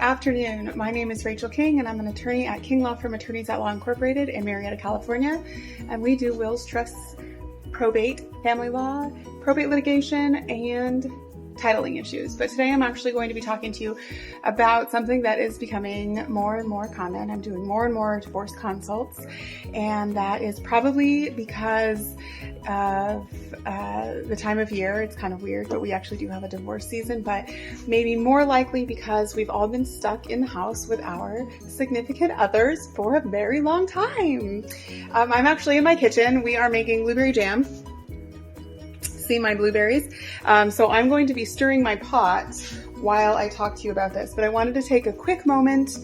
afternoon. My name is Rachel King, and I'm an attorney at King Law Firm Attorneys at Law Incorporated in Marietta, California. And we do wills, trusts, probate, family law, probate litigation, and titling issues. But today I'm actually going to be talking to you about something that is becoming more and more common. I'm doing more and more divorce consults, and that is probably because of the time of year. It's kind of weird, but we actually do have a divorce season, but maybe more likely because we've all been stuck in the house with our significant others for a very long time. I'm actually in my kitchen. We are making blueberry jam. See my blueberries. So I'm going to be stirring my pot while I talk to you about this, but I wanted to take a quick moment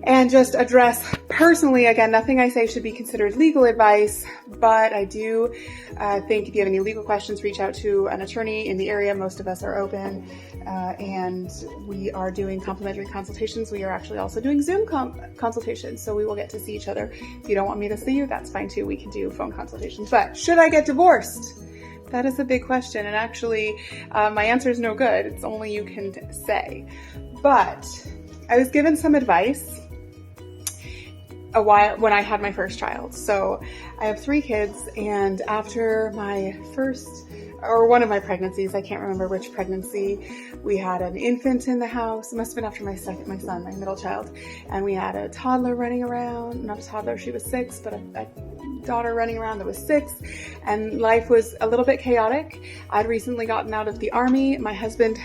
and just address personally, again, nothing I say should be considered legal advice, but I do think if you have any legal questions, reach out to an attorney in the area. Most of us are open, and we are doing complimentary consultations. We are actually also doing Zoom consultations, so we will get to see each other. If you don't want me to see you, that's fine too. We can do phone consultations. But should I get divorced? That is a big question, and actually my answer is no good. It's only you can say. But I was given some advice a while when I had my first child. So I have 3 kids, and after my first, or one of my pregnancies, I can't remember which pregnancy, we had an infant in the house. It must have been after my son, my middle child, and we had a toddler running around. Not a toddler, she was 6, but a daughter running around that was 6, and life was a little bit chaotic. I'd recently gotten out of the Army. My husband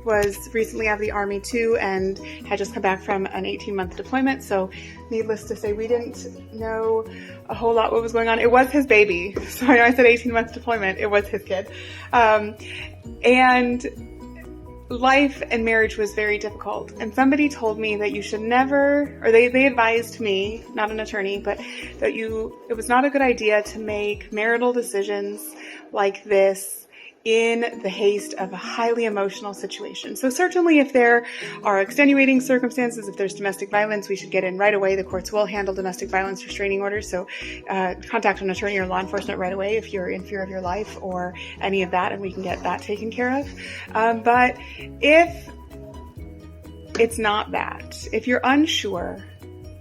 was recently out of the Army too, and had just come back from an 18-month deployment. So needless to say, we didn't know a whole lot what was going on. It was his baby. Sorry, I said 18-month deployment. It was his kid. And life and marriage was very difficult. And somebody told me that you should never, or they advised me, not an attorney, but that it was not a good idea to make marital decisions like this in the haste of a highly emotional situation. So certainly if there are extenuating circumstances, if there's domestic violence, we should get in right away. The courts will handle domestic violence restraining orders. So contact an attorney or law enforcement right away if you're in fear of your life or any of that, and we can get that taken care of. But if it's not that, if you're unsure,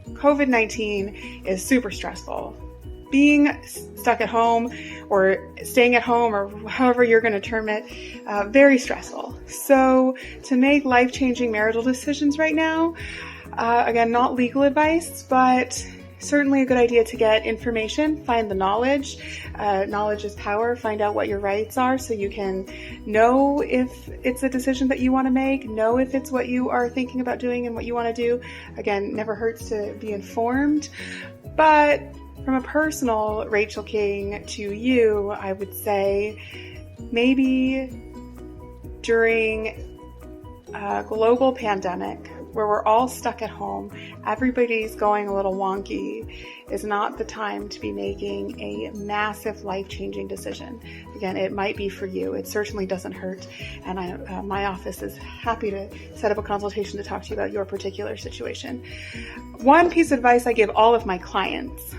COVID-19 is super stressful. Being stuck at home or staying at home, or however you're going to term it, very stressful. So to make life-changing marital decisions right now, again, not legal advice, but certainly a good idea to get information, find the knowledge. Knowledge is power. Find out what your rights are so you can know if it's a decision that you want to make, know if it's what you are thinking about doing and what you want to do. Again, never hurts to be informed. But from a personal Rachel King to you, I would say maybe during a global pandemic where we're all stuck at home, everybody's going a little wonky, is not the time to be making a massive life-changing decision. Again, it might be for you. It certainly doesn't hurt. And my office is happy to set up a consultation to talk to you about your particular situation. One piece of advice I give all of my clients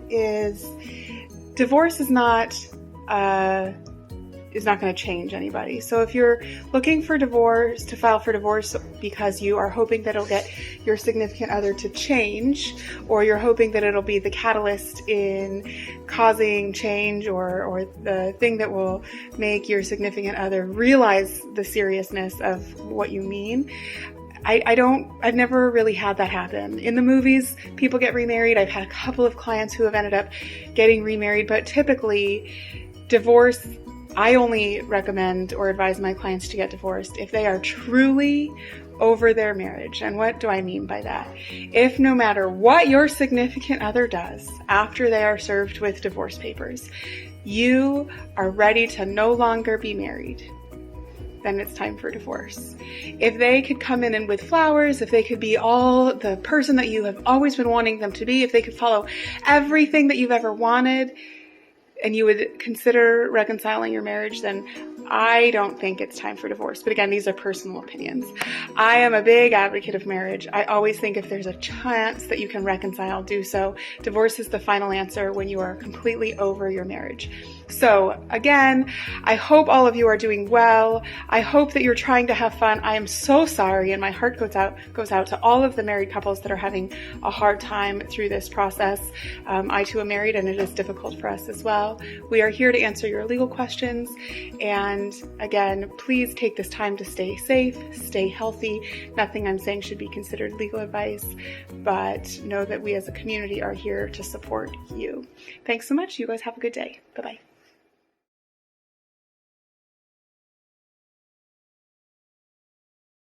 is divorce is not going to change anybody. So if you're looking for divorce, to file for divorce because you are hoping that it'll get your significant other to change, or you're hoping that it'll be the catalyst in causing change, or the thing that will make your significant other realize the seriousness of what you mean, I've never really had that happen. In the movies, people get remarried. I've had a couple of clients who have ended up getting remarried, but typically divorce, I only recommend or advise my clients to get divorced if they are truly over their marriage. And what do I mean by that? If no matter what your significant other does after they are served with divorce papers, you are ready to no longer be married, then it's time for divorce. If they could come in and with flowers, if they could be all the person that you have always been wanting them to be, if they could follow everything that you've ever wanted, and you would consider reconciling your marriage, then I don't think it's time for divorce. But again, these are personal opinions. I am a big advocate of marriage. I always think if there's a chance that you can reconcile, do so. Divorce is the final answer when you are completely over your marriage. So again, I hope all of you are doing well. I hope that you're trying to have fun. I am so sorry, and my heart goes out to all of the married couples that are having a hard time through this process. I too am married, and it is difficult for us as well. We are here to answer your legal questions, and again, please take this time to stay safe, stay healthy. Nothing I'm saying should be considered legal advice, but know that we as a community are here to support you. Thanks so much. You guys have a good day. Bye-bye.